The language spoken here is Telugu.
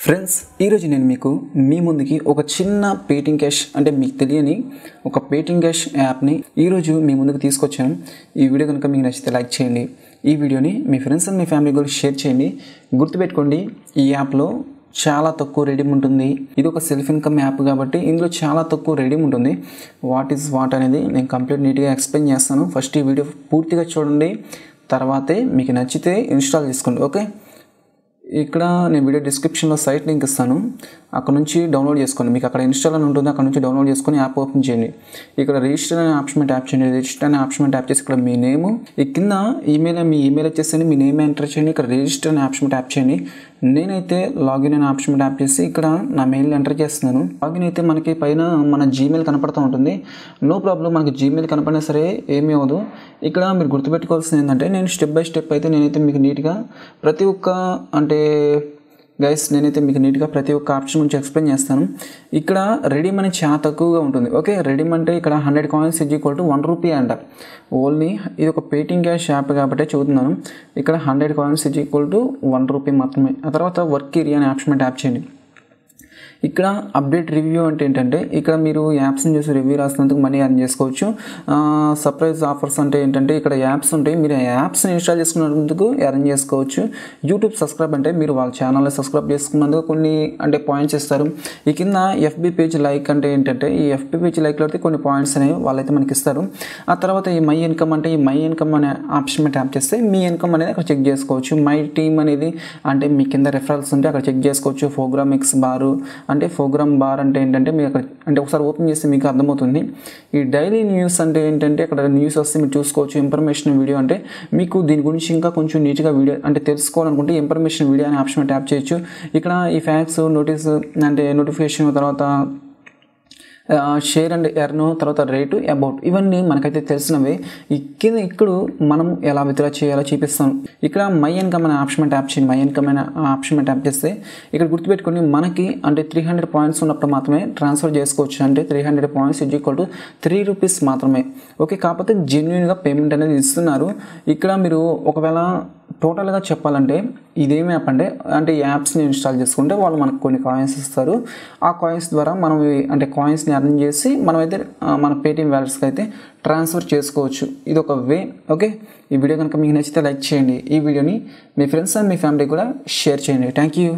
ఫ్రెండ్స్ ఈరోజు నేను మీకు మీ ముందుకి ఒక చిన్న పేటింగ్ క్యాష్ అంటే మీకు తెలియని ఒక పేటింగ్ క్యాష్ యాప్ని ఈరోజు మీ ముందుకు తీసుకొచ్చాను. ఈ వీడియో కనుక మీకు నచ్చితే లైక్ చేయండి. ఈ వీడియోని మీ ఫ్రెండ్స్ అండ్ మీ ఫ్యామిలీ కూడా షేర్ చేయండి. గుర్తుపెట్టుకోండి, ఈ యాప్లో చాలా తక్కువ రెడీమ్ ఉంటుంది. ఇది ఒక సెల్ఫ్ ఇన్కమ్ యాప్ కాబట్టి ఇందులో చాలా తక్కువ రెడీమ్ ఉంటుంది. వాట్ ఈజ్ వాట్ అనేది నేను కంప్లీట్ నీట్గా ఎక్స్ప్లెయిన్ చేస్తాను. ఫస్ట్ ఈ వీడియో పూర్తిగా చూడండి, తర్వాతే మీకు నచ్చితే ఇన్స్టాల్ చేసుకోండి. ఓకే, ఇక్కడ నేను వీడియో డిస్క్రిప్షన్లో సైట్ లింక్ ఇస్తాను, అక్కడ నుంచి డౌన్లోడ్ చేసుకోండి. మీకు అక్కడ ఇన్స్టాల్ అని ఉంటుంది, అక్కడ నుంచి డౌన్లోడ్ చేసుకొని యాప్ ఓపెన్ చేయండి. ఇక్కడ రిజిస్టర్ అనే ఆప్షన్ ట్యాప్ చేయండి. రిజిస్టర్ అనే ఆప్షన్ ట్యాప్ చేసి ఇక్కడ మీ నేము, ఈ కింద మీ ఈమెయిల్ వచ్చేసి మీ నేమ్ ఎంటర్ చేయండి. ఇక్కడ రిజిస్టర్ అనే ఆప్షన్ ట్యాప్ చేయండి. నేనైతే లాగిన్ అనే ఆప్షన్ ట్యాప్ చేసి ఇక్కడ నా మెయిల్ ఎంటర్ చేస్తున్నాను. లాగిన్ అయితే మనకి పైన మన జీమెయిల్ కనపడుతూ ఉంటుంది. నో ప్రాబ్లం, మనకి జీమెయిల్ కనపడినా సరే ఏమీ అవ్వదు. ఇక్కడ మీరు గుర్తుపెట్టుకోవాల్సింది ఏంటంటే, నేను స్టెప్ బై స్టెప్ అయితే నేనైతే మీకు నీట్గా ప్రతి ఒక్క నేనైతే మీకు నీట్గా ప్రతి ఒక్క ఆప్షన్ గురించి ఎక్స్ప్లెయిన్ చేస్తాను. ఇక్కడ రెడీమ్ అనేది చాలా తక్కువగా ఉంటుంది. ఓకే, రెడీమ్ అంటే ఇక్కడ 100 coins is equal to 1 rupee అంట. ఓన్లీ ఇది ఒక పేటింగ్ క్యాష్ యాప్ కాబట్టి చెబుతున్నాను. ఇక్కడ 100 coins is equal to 1 rupee మాత్రమే. ఆ తర్వాత వర్క్ ఏరియా అనే ఆప్షన్ ట్యాప్ చేయండి. ఇక్కడ అప్డేట్ రివ్యూ అంటే ఏంటంటే, ఇక్కడ మీరు యాప్స్ని చూసి రివ్యూ రాసినందుకు మనీ ఎర్న్ చేసుకోవచ్చు. సర్ప్రైజ్ ఆఫర్స్ అంటే ఏంటంటే, ఇక్కడ యాప్స్ ఉంటాయి, మీరు ఆ యాప్స్ని ఇన్స్టాల్ చేసుకున్నందుకు ఎర్న్ చేసుకోవచ్చు. యూట్యూబ్ సబ్స్క్రైబ్ అంటే మీరు వాళ్ళ ఛానల్ని సబ్స్క్రైబ్ చేసుకున్నందుకు కొన్ని పాయింట్స్ ఇస్తారు. ఈ కింద ఎఫ్బీ పేజ్ లైక్ అంటే ఏంటంటే, ఈ ఎఫ్బీ పేజ్ లైక్లో అయితే కొన్ని పాయింట్స్ అనేవి వాళ్ళైతే మనకి ఇస్తారు. ఆ తర్వాత ఈ మై ఇన్కమ్ అంటే, ఈ మై ఇన్కమ్ అనే ఆప్షన్ ట్యాప్ చేస్తే మీ ఇన్కమ్ అనేది అక్కడ చెక్ చేసుకోవచ్చు. మై టీమ్ అనేది అంటే మీ కింద రెఫరల్స్ ఉంటే అక్కడ చెక్ చేసుకోవచ్చు. ప్రోగ్రామ్ ఎక్స్ బారు అంటే ప్రోగ్రామ్ బార్ అంటే ఏంటంటే, మీకు అక్కడ అంటే ఒకసారి ఓపెన్ చేస్తే మీకు అర్థమవుతుంది. ఈ డైలీ న్యూస్ అంటే ఏంటంటే, అక్కడ న్యూస్ వస్తే మీరు చూసుకోవచ్చు. ఇన్ఫర్మేషన్ వీడియో అంటే మీకు దీని గురించి ఇంకా కొంచెం నీట్గా వీడియో అంటే తెలుసుకోవాలనుకుంటే ఇన్ఫర్మేషన్ వీడియో అనే ఆప్షన్ ట్యాప్ చేయొచ్చు. ఇక్కడ ఈ ఫ్యాక్స్ నోటీస్ అంటే నోటిఫికేషన్, తర్వాత షేర్ అండ్ ఎర్న్, తర్వాత రేటు, అబౌట్, ఇవన్నీ మనకైతే తెలిసినవే. ఇక్కడ మనం ఎలా విత్డ్రా చేయాలో చూపిస్తాను. ఇక్కడ మై ఇన్కమ్ అనే ఆప్షన్ ట్యాప్ చేయండి. మై ఇన్కమ్ అనే ఆప్షన్ ట్యాప్ చేస్తే ఇక్కడ గుర్తుపెట్టుకొని మనకి అంటే 300 పాయింట్స్ ఉన్నప్పుడు మాత్రమే ట్రాన్స్ఫర్ చేసుకోవచ్చు. అంటే 300 points is equal to 3 rupees మాత్రమే. ఓకే, కాకపోతే జెన్యున్గా పేమెంట్ అనేది ఇస్తున్నారు. ఇక్కడ మీరు ఒకవేళ టోటల్గా చెప్పాలంటే ఇదేమి యాప్ అంటే ఈ యాప్స్ని ఇన్స్టాల్ చేసుకుంటే వాళ్ళు మనకు కొన్ని కాయిన్స్ ఇస్తారు. ఆ కాయిన్స్ ద్వారా మనం అంటే కాయిన్స్ని అర్న్ చేసి మనమైతే మన పేటిఎం వ్యాలెట్స్కి అయితే ట్రాన్స్ఫర్ చేసుకోవచ్చు. ఇది ఒక వే. ఓకే, ఈ వీడియో కనుక మీకు నచ్చితే లైక్ చేయండి. ఈ వీడియోని మీ ఫ్రెండ్స్ అండ్ మీ ఫ్యామిలీ కూడా షేర్ చేయండి. Thank you.